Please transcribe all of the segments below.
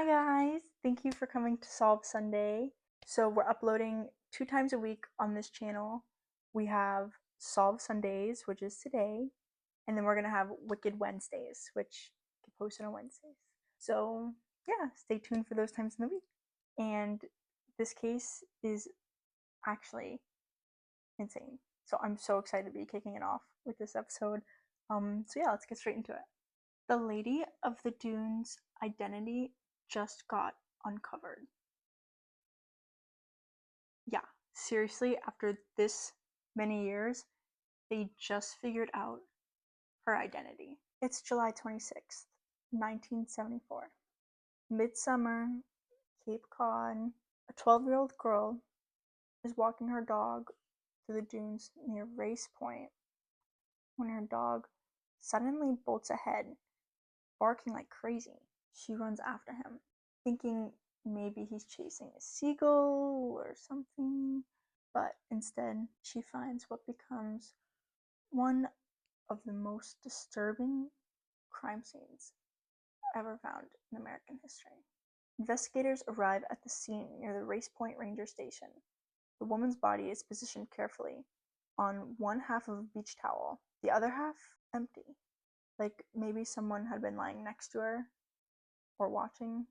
Hi guys, thank you for coming to Solve Sunday. So we're uploading 2 times a week on this channel. We have Solve Sundays, which is today, and then we're gonna have Wicked Wednesdays, which get posted on Wednesdays. So yeah, stay tuned for those times in the week. And this case is actually insane. So I'm so excited to be kicking it off with this episode. So yeah, let's get straight into it. The Lady of the Dunes identity just got uncovered. Yeah, seriously, after this many years, they just figured out her identity. It's July 26th, 1974. Midsummer, Cape Cod. A 12-year-old girl is walking her dog through the dunes near Race Point when her dog suddenly bolts ahead, barking like crazy. She runs after him, thinking maybe he's chasing a seagull or something, but instead she finds what becomes one of the most disturbing crime scenes ever found in American history. Investigators arrive at the scene near the Race Point Ranger Station. The woman's body is positioned carefully on one half of a beach towel, the other half empty, like maybe someone had been lying next to her or watching.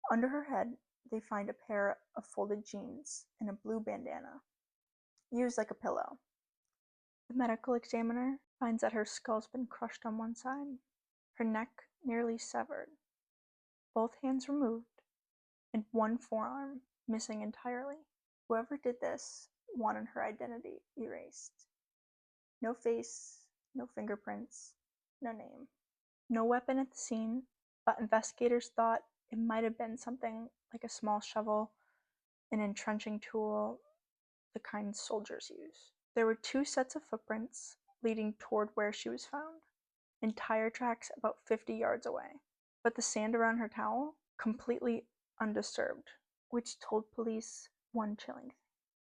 Under her head, they find a pair of folded jeans and a blue bandana, used like a pillow. The medical examiner finds that her skull's been crushed on one side, her neck nearly severed, both hands removed, and one forearm missing entirely. Whoever did this wanted her identity erased. No face, no fingerprints, no name. No weapon at the scene, but investigators thought it might have been something like a small shovel, an entrenching tool, the kind soldiers use. There were 2 sets of footprints leading toward where she was found, and tire tracks about 50 yards away. But the sand around her towel, completely undisturbed, which told police one chilling thing.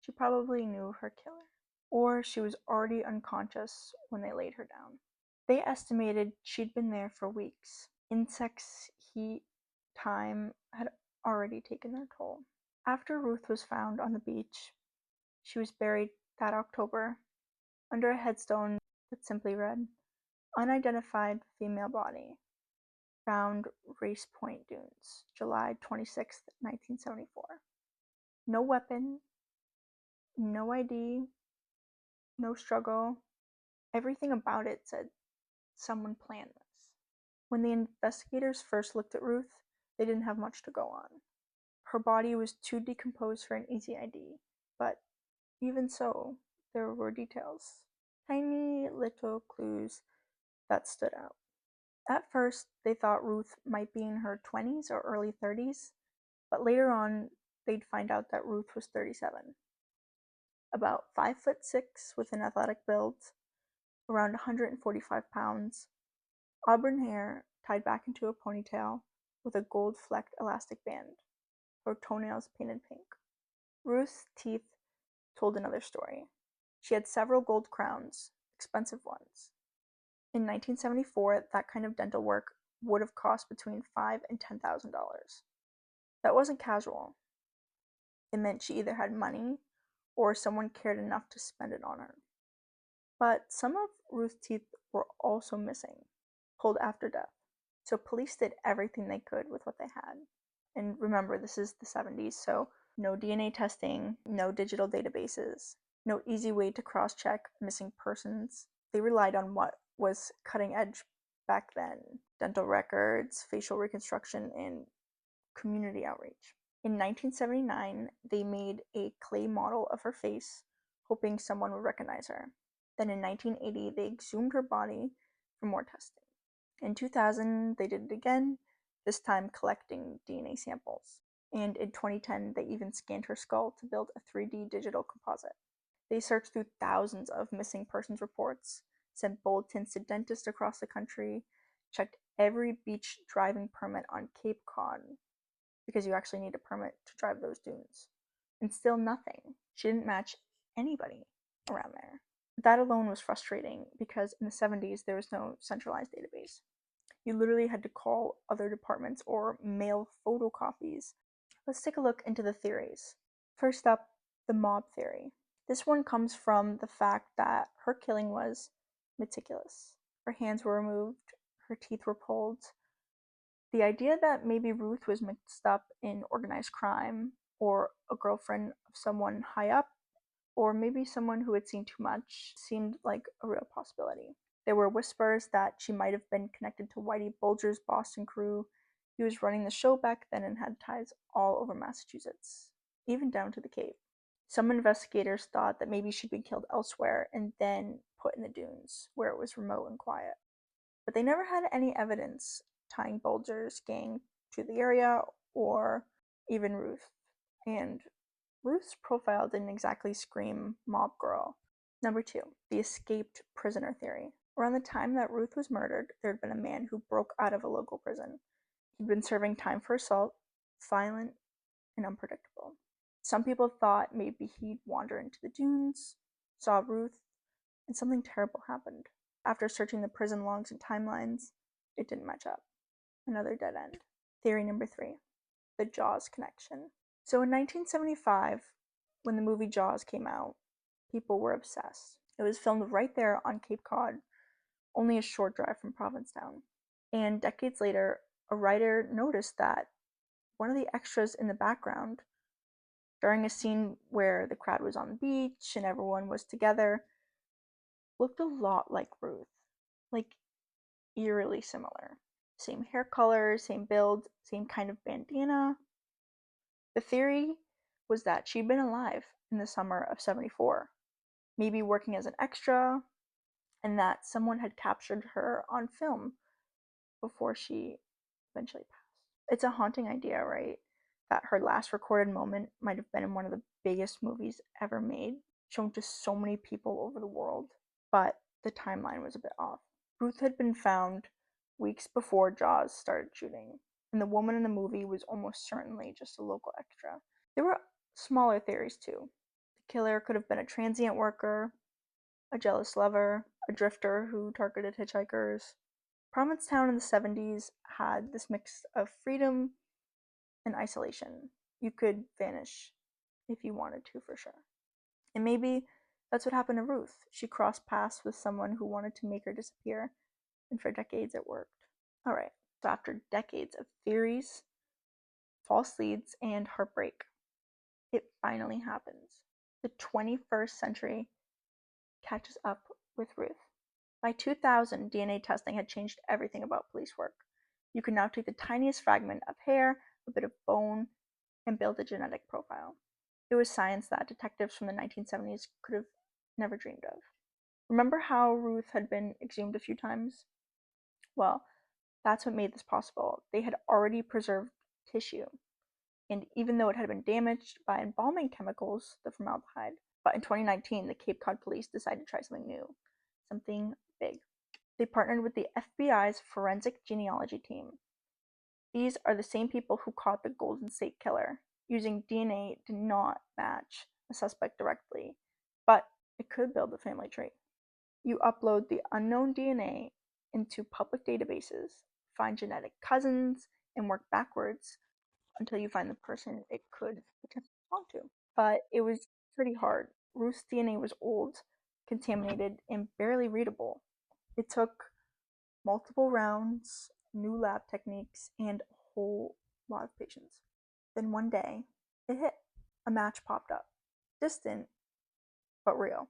She probably knew her killer, or she was already unconscious when they laid her down. They estimated she'd been there for weeks. Insects, heat, time had already taken their toll. After Ruth was found on the beach, she was buried that October under a headstone that simply read, "Unidentified female body, found Race Point Dunes, July 26, 1974. No weapon, no ID, no struggle. Everything about it said someone planned this." When the investigators first looked at Ruth, they didn't have much to go on. Her body was too decomposed for an easy ID, but even so, there were details, tiny little clues that stood out. At first, they thought Ruth might be in her 20s or early 30s, but later on, they'd find out that Ruth was 37. About 5'6" with an athletic build, around 145 pounds, auburn hair tied back into a ponytail with a gold-flecked elastic band, her toenails painted pink. Ruth's teeth told another story. She had several gold crowns, expensive ones. In 1974, that kind of dental work would have cost between $5,000 and $10,000. That wasn't casual. It meant she either had money or someone cared enough to spend it on her. But some of Ruth's teeth were also missing, pulled after death. So police did everything they could with what they had. And remember, this is the 70s, so no DNA testing, no digital databases, no easy way to cross-check missing persons. They relied on what was cutting edge back then: dental records, facial reconstruction, and community outreach. In 1979, they made a clay model of her face, hoping someone would recognize her. Then in 1980, they exhumed her body for more testing. In 2000, they did it again, this time collecting DNA samples. And in 2010, they even scanned her skull to build a 3D digital composite. They searched through thousands of missing persons reports, sent bulletins to dentists across the country, checked every beach driving permit on Cape Cod, because you actually need a permit to drive those dunes. And still nothing. She didn't match anybody around there. That alone was frustrating because in the 70s there was no centralized database. You literally had to call other departments or mail photocopies. Let's take a look into the theories. First up, the mob theory. This one comes from the fact that her killing was meticulous. Her hands were removed, her teeth were pulled. The idea that maybe Ruth was mixed up in organized crime, or a girlfriend of someone high up, or maybe someone who had seen too much, seemed like a real possibility. There were whispers that she might have been connected to Whitey Bulger's Boston crew. He was running the show back then and had ties all over Massachusetts, even down to the Cape. Some investigators thought that maybe she'd been killed elsewhere and then put in the dunes, where it was remote and quiet. But they never had any evidence tying Bulger's gang to the area or even Ruth. And Ruth's profile didn't exactly scream mob girl. Number 2, the escaped prisoner theory. Around the time that Ruth was murdered, there had been a man who broke out of a local prison. He'd been serving time for assault, violent and unpredictable. Some people thought maybe he'd wander into the dunes, saw Ruth, and something terrible happened. After searching the prison logs and timelines, it didn't match up. Another dead end. Theory number 3, the Jaws connection. So in 1975, when the movie Jaws came out, people were obsessed. It was filmed right there on Cape Cod, only a short drive from Provincetown. And decades later, a writer noticed that one of the extras in the background, during a scene where the crowd was on the beach and everyone was together, looked a lot like Ruth. Like, eerily similar. Same hair color, same build, same kind of bandana. The theory was that she'd been alive in the summer of 74, maybe working as an extra, and that someone had captured her on film before she eventually passed. It's a haunting idea, right? That her last recorded moment might have been in one of the biggest movies ever made, shown to so many people over the world, but the timeline was a bit off. Ruth had been found weeks before Jaws started shooting, and the woman in the movie was almost certainly just a local extra. There were smaller theories too. The killer could have been a transient worker, a jealous lover, a drifter who targeted hitchhikers. Provincetown in the 70s had this mix of freedom and isolation. You could vanish if you wanted to, for sure. And maybe that's what happened to Ruth. She crossed paths with someone who wanted to make her disappear, and for decades it worked. Alright, so after decades of theories, false leads, and heartbreak, it finally happens. The 21st century catches up with Ruth. By 2000, DNA testing had changed everything about police work. You could now take the tiniest fragment of hair, a bit of bone, and build a genetic profile. It was science that detectives from the 1970s could have never dreamed of. Remember how Ruth had been exhumed a few times? Well, that's what made this possible. They had already preserved tissue, and even though it had been damaged by embalming chemicals, the formaldehyde, but in 2019, the Cape Cod police decided to try something new, something big. They partnered with the FBI's forensic genealogy team. These are the same people who caught the Golden State Killer. Using DNA did not match a suspect directly, but it could build a family tree. You upload the unknown DNA into public databases, find genetic cousins, and work backwards until you find the person it could potentially belong to. But it was pretty hard. Ruth's DNA was old, contaminated, and barely readable. It took multiple rounds, new lab techniques, and a whole lot of patience. Then one day, it hit. A match popped up. Distant, but real.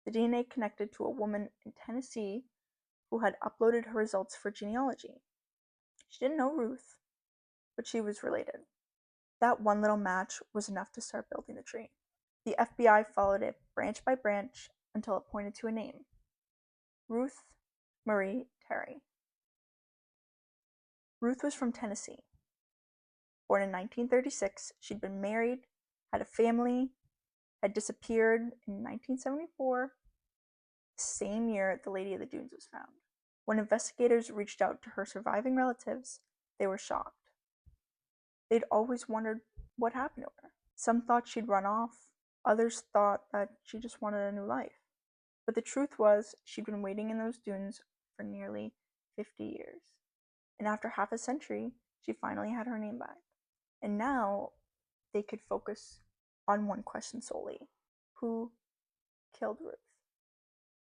The DNA connected to a woman in Tennessee who had uploaded her results for genealogy. She didn't know Ruth, but she was related. That one little match was enough to start building the tree. The FBI followed it branch by branch until it pointed to a name: Ruth Marie Terry. Ruth was from Tennessee. Born in 1936, she'd been married, had a family, had disappeared in 1974, the same year the Lady of the Dunes was found. When investigators reached out to her surviving relatives, they were shocked. They'd always wondered what happened to her. Some thought she'd run off, others thought that she just wanted a new life. But the truth was, she'd been waiting in those dunes for nearly 50 years. And after half a century, she finally had her name back. And now they could focus on one question solely: who killed Ruth?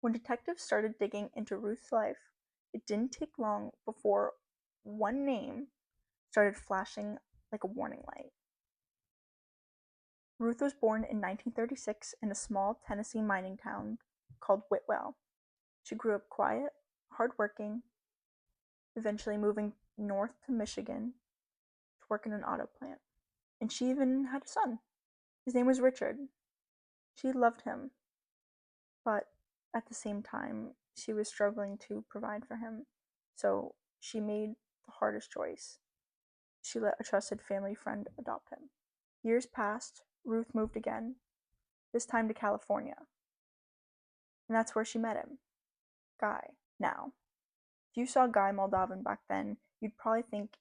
When detectives started digging into Ruth's life, it didn't take long before one name started flashing like a warning light. Ruth was born in 1936 in a small Tennessee mining town called Whitwell. She grew up quiet, hardworking, eventually moving north to Michigan to work in an auto plant. And she even had a son. His name was Richard. She loved him, but at the same time, she was struggling to provide for him. So she made the hardest choice. She let a trusted family friend adopt him. Years passed, Ruth moved again, this time to California. And that's where she met him, Guy. Now, if you saw Guy Moldovan back then, you'd probably think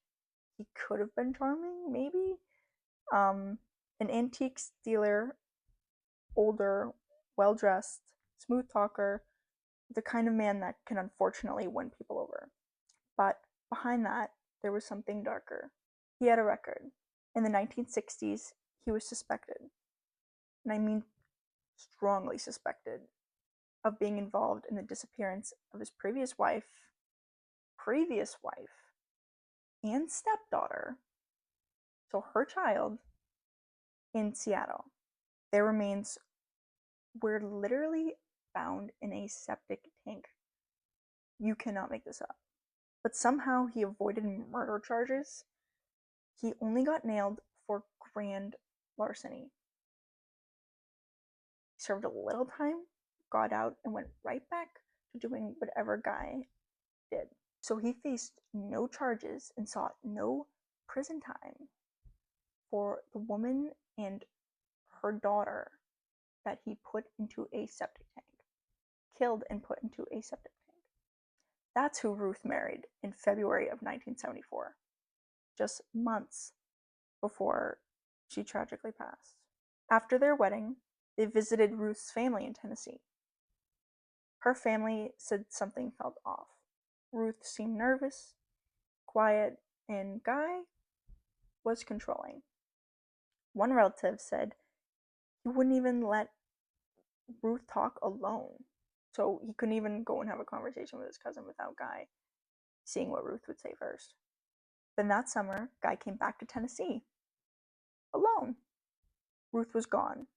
he could have been charming, maybe. An antique dealer, older, well dressed, smooth talker, the kind of man that can unfortunately win people over. But behind that, there was something darker. He had a record. In the 1960s, he was suspected, and I mean strongly suspected, of being involved in the disappearance of his previous wife, and stepdaughter, so her child, in Seattle. Their remains were literally found in a septic tank. You cannot make this up. But somehow he avoided murder charges. He only got nailed for grand larceny. He served a little time, got out, and went right back to doing whatever Guy did. So he faced no charges and sought no prison time for the woman and her daughter that he put into a septic tank. Killed and put into a septic tank. That's who Ruth married in February of 1974, just months before she tragically passed. After their wedding, they visited Ruth's family in Tennessee. Her family said something felt off. Ruth seemed nervous, quiet, and Guy was controlling. One relative said he wouldn't even let Ruth talk alone. So he couldn't even go and have a conversation with his cousin without Guy seeing what Ruth would say first. Then that summer, Guy came back to Tennessee. Alone. Ruth was gone.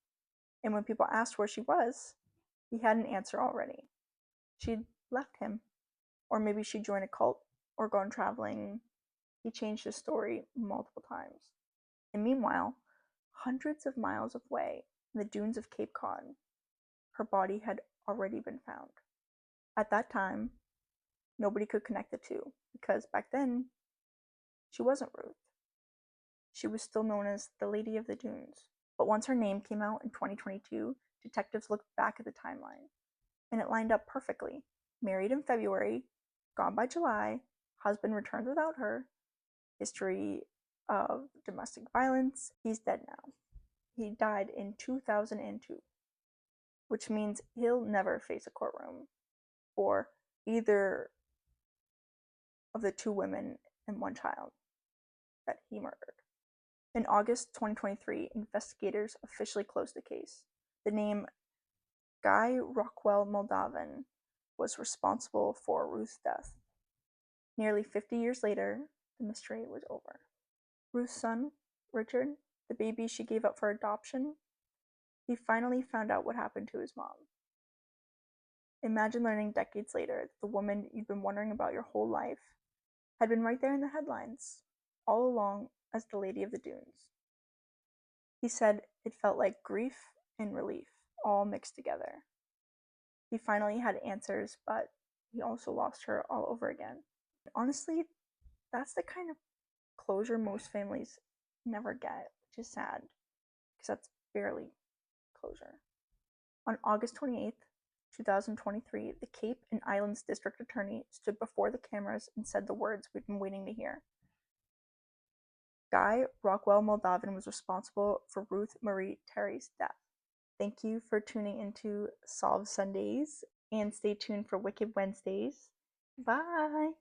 And when people asked where she was, he had an answer already. She'd left him. Or maybe she'd joined a cult or gone traveling. He changed his story multiple times. And meanwhile, hundreds of miles away in the dunes of Cape Cod, her body had already been found. At that time, nobody could connect the two, because back then, she wasn't Ruth. She was still known as the Lady of the Dunes. But once her name came out in 2022, detectives looked back at the timeline, and it lined up perfectly. Married in February, gone by July, husband returned without her, history of domestic violence, he's dead now. He died in 2002, which means he'll never face a courtroom for either of the two women and one child that he murdered. In August 2023, investigators officially closed the case. The name Guy Rockwell Moldovan was responsible for Ruth's death. Nearly 50 years later, the mystery was over. Ruth's son, Richard, the baby she gave up for adoption, he finally found out what happened to his mom. Imagine learning decades later that the woman you've been wondering about your whole life had been right there in the headlines, all along as the Lady of the Dunes. He said it felt like grief and relief, all mixed together. He finally had answers, but he also lost her all over again. Honestly, that's the kind of closure most families never get, which is sad, because that's barely closure. On August 28th, 2023, the Cape and Islands District Attorney stood before the cameras and said the words we've been waiting to hear. Guy Rockwell Moldovan was responsible for Ruth Marie Terry's death. Thank you for tuning into Solve Sundays, and stay tuned for Wicked Wednesdays. Bye!